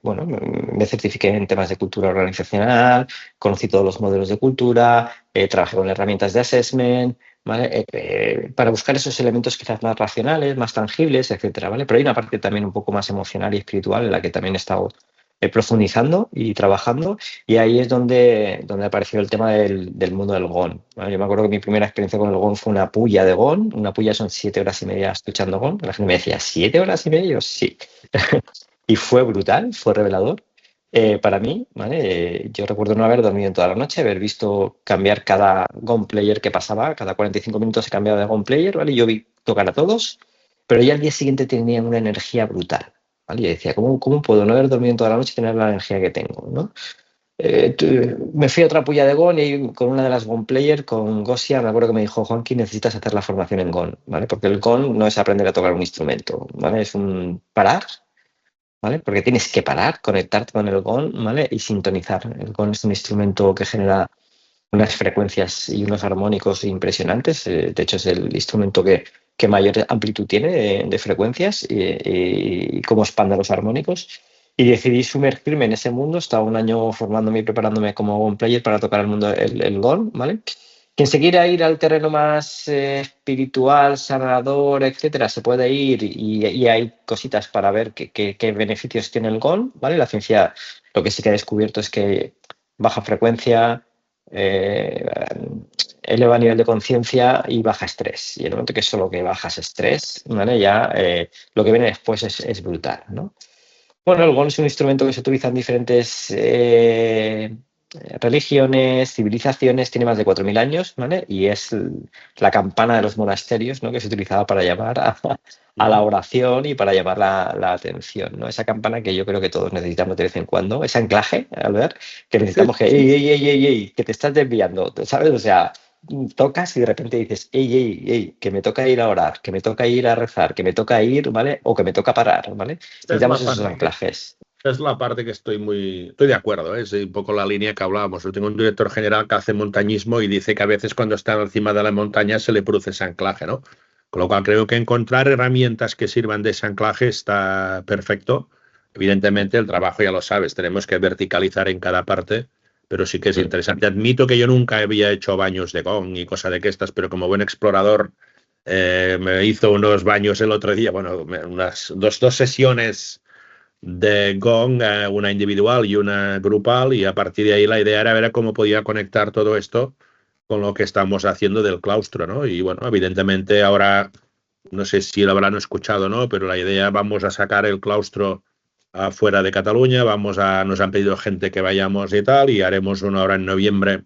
bueno, me certifiqué en temas de cultura organizacional, conocí todos los modelos de cultura, trabajé con herramientas de assessment, ¿vale? Para buscar esos elementos quizás más racionales, más tangibles, etcétera, ¿vale? Pero hay una parte también un poco más emocional y espiritual en la que también he estado profundizando y trabajando, y ahí es donde apareció el tema del mundo del GON, ¿vale? Yo me acuerdo que mi primera experiencia con el GON fue una puya de GON. Una puya son 7 horas y media escuchando GON. La gente me decía, ¿7 horas y media? Yo, sí. Y fue brutal, fue revelador para mí, ¿vale? Yo recuerdo no haber dormido en toda la noche, haber visto cambiar cada GON player que pasaba, cada 45 minutos se cambiaba de GON player, ¿vale? Yo vi tocar a todos, pero ya al día siguiente tenían una energía brutal. ¿Vale? Y decía, ¿cómo puedo no haber dormido en toda la noche y tener la energía que tengo, ¿no? Me fui a otra puya de GON y con una de las GON Player, con Gosia, me acuerdo que me dijo, Juanqui, necesitas hacer la formación en GON, ¿vale? Porque el GON no es aprender a tocar un instrumento, ¿vale? Es un parar, ¿vale? Porque tienes que parar, conectarte con el GON, ¿vale? Y sintonizar. El GON es un instrumento que genera unas frecuencias y unos armónicos impresionantes. De hecho, es el instrumento que mayor amplitud tiene de frecuencias y cómo expande los armónicos. Y decidí sumergirme en ese mundo. Estaba un año formándome y preparándome como GON player para tocar el mundo el GON, ¿vale? Quien se quiera ir al terreno más espiritual, sanador, etcétera, se puede ir y hay cositas para ver qué beneficios tiene el GON, ¿vale? La ciencia lo que sí que ha descubierto es que baja frecuencia, eleva nivel de conciencia y baja estrés. Y en el momento que solo que bajas estrés, ¿vale? Ya lo que viene después es brutal, ¿no? Bueno, el GON es un instrumento que se utiliza en diferentes religiones, civilizaciones, tiene más de 4.000 años, ¿vale? Y es la campana de los monasterios, ¿no? Que se utilizaba para llamar a la oración y para llamar la atención, ¿no? Esa campana que yo creo que todos necesitamos de vez en cuando, ese anclaje, Albert, que necesitamos que, ey, que te estás desviando, ¿sabes? O sea, tocas y de repente dices, ey, que me toca ir a orar, que me toca ir a rezar, que me toca ir, ¿vale? O que me toca parar, ¿vale? Necesitamos esos anclajes. Esta es la parte que estoy de acuerdo, ¿eh? Es un poco la línea que hablábamos. Yo tengo un director general que hace montañismo y dice que a veces cuando está encima de la montaña se le produce ese anclaje, ¿no? Con lo cual creo que encontrar herramientas que sirvan de ese anclaje está perfecto. Evidentemente el trabajo ya lo sabes, tenemos que verticalizar en cada parte, pero sí que es interesante. Admito que yo nunca había hecho baños de gong y cosas de estas, pero como buen explorador me hizo unos baños el otro día, bueno, unas dos sesiones de gong, una individual y una grupal, y a partir de ahí la idea era ver cómo podía conectar todo esto con lo que estamos haciendo del claustro, ¿no? Y bueno, evidentemente ahora, no sé si lo habrán escuchado, ¿no? Pero la idea, vamos a sacar el claustro afuera de Cataluña, nos han pedido gente que vayamos y tal, y haremos uno ahora en noviembre,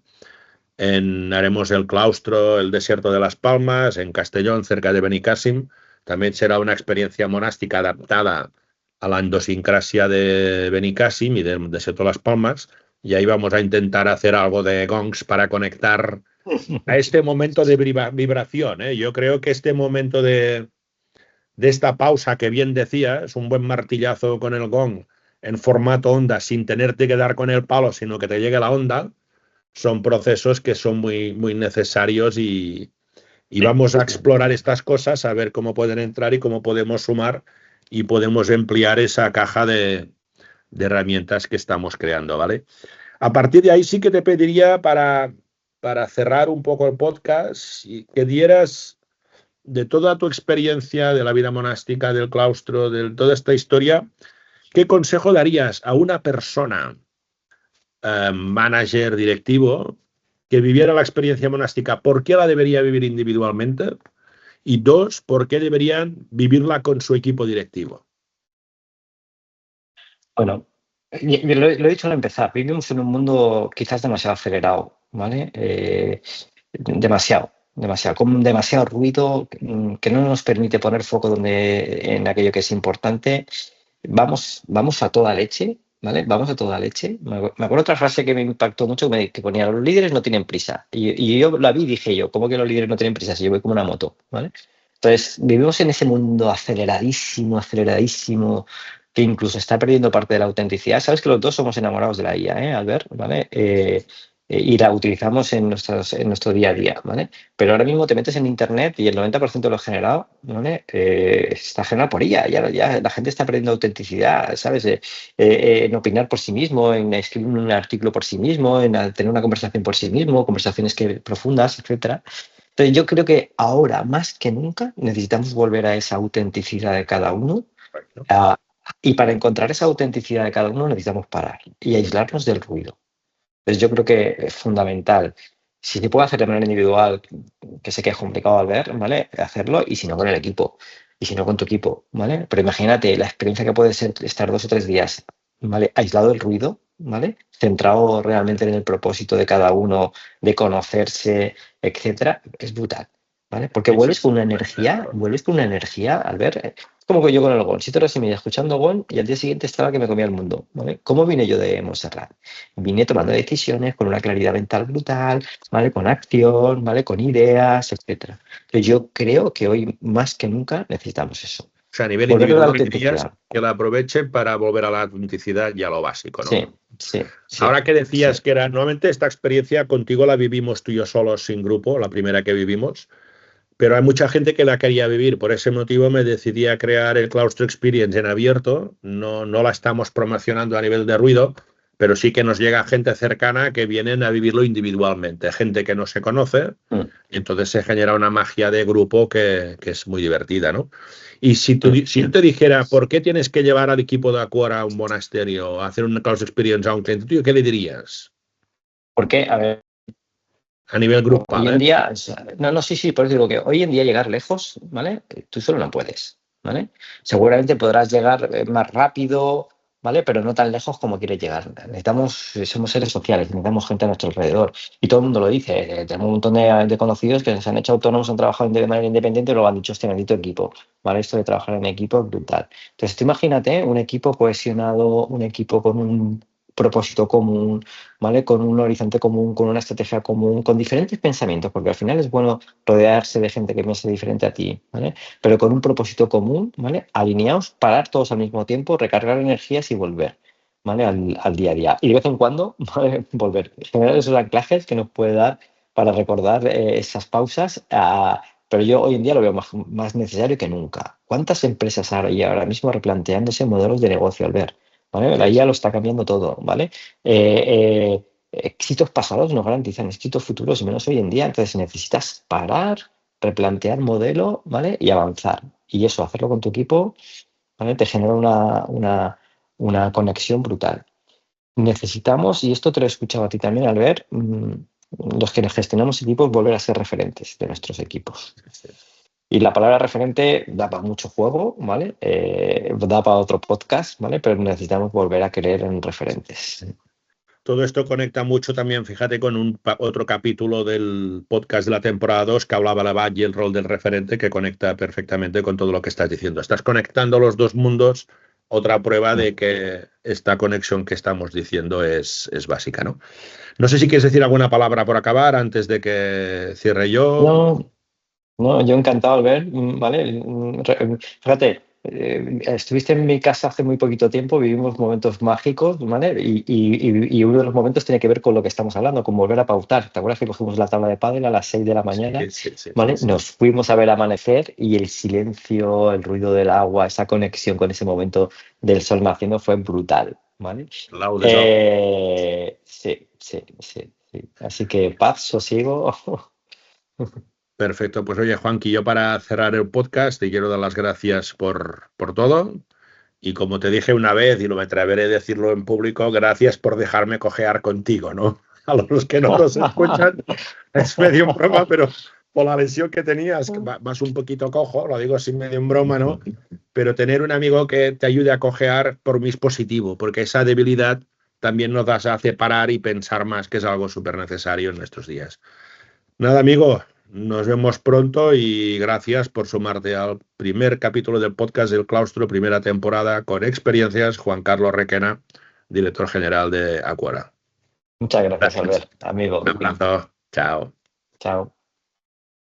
haremos el claustro, el desierto de las Palmas, en Castellón, cerca de Benicàssim. También será una experiencia monástica adaptada a la idiosincrasia de Benicàssim y del desierto de las Palmas, y ahí vamos a intentar hacer algo de gongs para conectar a este momento de vibración, ¿eh? Yo creo que este momento de esta pausa que bien decía, es un buen martillazo con el gong en formato onda, sin tenerte que dar con el palo, sino que te llegue la onda, son procesos que son muy, muy necesarios y vamos a explorar estas cosas, a ver cómo pueden entrar y cómo podemos sumar y podemos emplear esa caja de herramientas que estamos creando, ¿vale? A partir de ahí sí que te pediría para cerrar un poco el podcast y que dieras de toda tu experiencia de la vida monástica, del claustro, de toda esta historia, ¿qué consejo darías a una persona, manager, directivo, que viviera la experiencia monástica? ¿Por qué la debería vivir individualmente? Y dos, ¿por qué deberían vivirla con su equipo directivo? Bueno, lo he dicho al empezar, vivimos en un mundo quizás demasiado acelerado, ¿vale? Demasiado, con demasiado ruido que no nos permite poner foco en aquello que es importante. Vamos a toda leche, ¿vale? Vamos a toda leche. Me acuerdo otra frase que me impactó mucho que ponía: los líderes no tienen prisa. Y yo la vi y dije yo, ¿cómo que los líderes no tienen prisa si yo voy como una moto, ¿vale? Entonces, vivimos en ese mundo aceleradísimo, que incluso está perdiendo parte de la autenticidad. Sabes que los dos somos enamorados de la IA, Albert, ¿vale? Y la utilizamos en nuestro día a día, ¿vale? Pero ahora mismo te metes en Internet y el 90% de lo generado, ¿vale? Está generado por ella. Ya la gente está perdiendo autenticidad, ¿sabes? En opinar por sí mismo, en escribir un artículo por sí mismo, en tener una conversación por sí mismo, conversaciones profundas, etcétera. Entonces yo creo que ahora más que nunca necesitamos volver a esa autenticidad de cada uno. Uh, y para encontrar esa autenticidad de cada uno necesitamos parar y aislarnos del ruido. Entonces yo creo que es fundamental. Si se puede hacer de manera individual, que sé que es complicado al ver, ¿vale? Hacerlo, y si no con el equipo, y si no con tu equipo, ¿vale? Pero imagínate la experiencia que puede ser estar 2 o 3 días, ¿vale? Aislado del ruido, ¿vale? Centrado realmente en el propósito de cada uno, de conocerse, etcétera, es brutal, ¿vale? Porque vuelves con una energía al ver. Como que yo con el GON, 7 horas y media escuchando GON y al día siguiente estaba que me comía el mundo, ¿vale? ¿Cómo vine yo de Montserrat? Vine tomando decisiones con una claridad mental brutal, ¿vale? Con acción, ¿vale? Con ideas, etcétera. Entonces yo creo que hoy más que nunca necesitamos eso. O sea, a nivel Volver a la individual dirías autenticidad. que la aprovechen para volver a la autenticidad y a lo básico, ¿no? Sí. Ahora que decías que era, normalmente esta experiencia contigo la vivimos tú y yo solos sin grupo, la primera que vivimos, pero hay mucha gente que la quería vivir. Por ese motivo me decidí a crear el Claustro Experience en abierto. No la estamos promocionando a nivel de ruido, pero sí que nos llega gente cercana que vienen a vivirlo individualmente, gente que no se conoce, y entonces se genera una magia de grupo que es muy divertida, ¿no? Y si yo te dijera, ¿por qué tienes que llevar al equipo de Aquara a un monasterio, a hacer un Claustro Experience a un cliente tuyo? ¿Qué le dirías? ¿Por qué? A ver. A nivel grupal, Hoy en día, sí, por eso digo que hoy en día llegar lejos, ¿vale? Tú solo no puedes, ¿vale? Seguramente podrás llegar más rápido, ¿vale? Pero no tan lejos como quieres llegar. Somos seres sociales, necesitamos gente a nuestro alrededor. Y todo el mundo lo dice. Tenemos un montón de conocidos que se han hecho autónomos, han trabajado de manera independiente y luego han dicho, hostia, necesito equipo, ¿vale? Esto de trabajar en equipo es brutal. Entonces, tú imagínate un equipo cohesionado, un equipo con un propósito común, ¿vale? Con un horizonte común, con una estrategia común, con diferentes pensamientos, porque al final es bueno rodearse de gente que piense diferente a ti, ¿vale? Pero con un propósito común, ¿vale? Alineados, parar todos al mismo tiempo, recargar energías y volver, ¿vale? Al día a día. Y de vez en cuando, ¿vale? Volver. Generar esos anclajes que nos puede dar para recordar esas pausas. Pero yo hoy en día lo veo más necesario que nunca. ¿Cuántas empresas hay ahora mismo replanteándose modelos de negocio, Albert? ¿Vale? La IA lo está cambiando todo, ¿vale? Éxitos pasados no garantizan éxitos futuros, y menos hoy en día. Entonces necesitas parar, replantear modelo, ¿vale? Y avanzar. Y eso, hacerlo con tu equipo, ¿vale? Te genera una conexión brutal. Necesitamos, y esto te lo he escuchado a ti también, Albert, los que gestionamos equipos, volver a ser referentes de nuestros equipos. Y la palabra referente da para mucho juego, ¿vale? Da para otro podcast, ¿vale? Pero necesitamos volver a creer en referentes. Todo esto conecta mucho también, fíjate, con otro capítulo del podcast de la temporada 2 que hablaba la BAT y el rol del referente, que conecta perfectamente con todo lo que estás diciendo. Estás conectando los dos mundos, otra prueba de que esta conexión que estamos diciendo es básica, ¿no? No sé si quieres decir alguna palabra por acabar antes de que cierre yo. No, yo encantado al ver, ¿vale? Fíjate, estuviste en mi casa hace muy poquito tiempo, vivimos momentos mágicos, ¿vale? Y uno de los momentos tiene que ver con lo que estamos hablando, con volver a pautar. ¿Te acuerdas que cogimos la tabla de pádel a las 6 de la mañana? Sí. ¿Vale? Nos fuimos a ver amanecer y el silencio, el ruido del agua, esa conexión con ese momento del sol naciendo fue brutal, ¿vale? Sí. Así que paz, sosiego. Perfecto. Pues oye, Juanqui, yo para cerrar el podcast te quiero dar las gracias por todo. Y como te dije una vez, y lo me atreveré a decirlo en público, gracias por dejarme cojear contigo, ¿no? A los que no nos escuchan, es medio en broma, pero por la lesión que tenías, vas un poquito cojo, lo digo sin medio en broma, ¿no? Pero tener un amigo que te ayude a cojear por mí es positivo, porque esa debilidad también nos hace parar y pensar más, que es algo súper necesario en nuestros días. Nada, amigo, nos vemos pronto y gracias por sumarte al primer capítulo del podcast del Claustro, primera temporada con experiencias, Juan Carlos Requena, director general de Aquara. Muchas gracias, Gracias. Albert, amigo. Un abrazo. Chao. Chao.